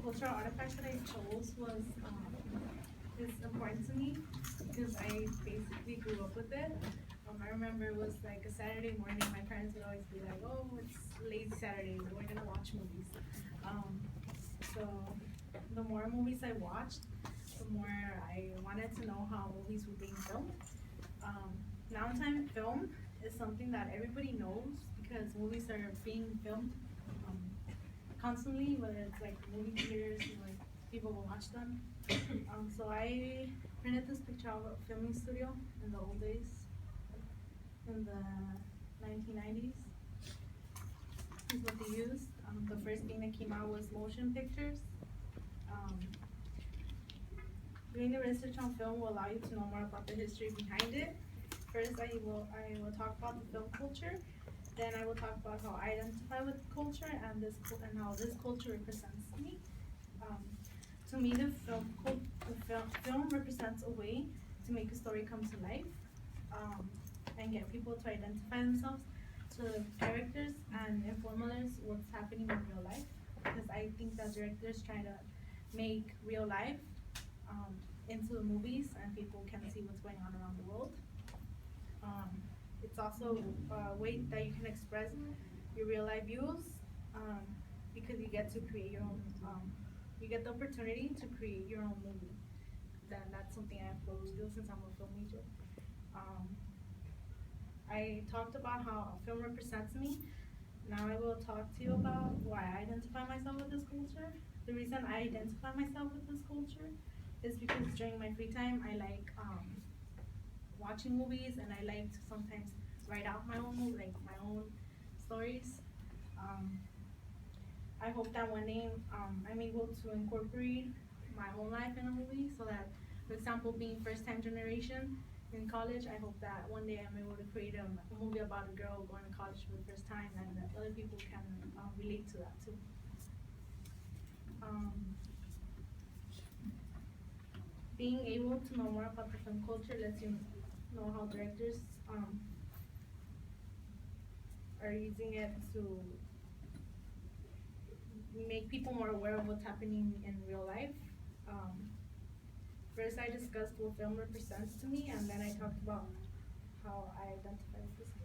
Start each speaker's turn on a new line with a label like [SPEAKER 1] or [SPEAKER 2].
[SPEAKER 1] cultural artifact that I chose was is important to me because I basically grew up with it. I remember it was like a Saturday morning. My parents would always be like, "Oh, it's lazy Saturday. We're gonna watch movies." Um, so the more movies I watched, the more I wanted to know how movies were being filmed. Now in time, film is something that everybody knows because movies are being filmed um, constantly, whether it's like movie theaters, like people will watch them. So I printed this picture of a filming studio in the old days, in the 1990s. Is what they used. The first thing that came out was motion pictures. Um, Doing the research on film will allow you to know more about the history behind it. First, I will talk about the film culture. Then I will talk about how I identify with the culture and how this culture represents me. Um, to me, the film represents a way to make a story come to life, um, and get people to identify themselves to the characters and inform others what's happening in real life. Because I think that directors try to make real life um, into the movies, and people can see what's going on around the world. Um, it's also a way that you can express your real life views, um, because you get to create your own. You get the opportunity to create your own movie. That's something I've always do since I'm a film major. Um, I talked about how film represents me. Now I will talk to you about why I identify myself with this culture. The reason I identify myself with this culture is because during my free time I like watching movies, and I like to sometimes write out my own movie, like my own stories. Um, I hope that one day I'm able to incorporate my own life in a movie, so that, for example, being first time generation in college, I hope that one day I'm able to create a movie about a girl going to college for the first time, and that other people can relate to that too. Um, Being able to know more about the film culture lets you know how directors are using it to make people more aware of what's happening in real life. Um, First, I discussed what film represents to me, and then I talked about how I identify with this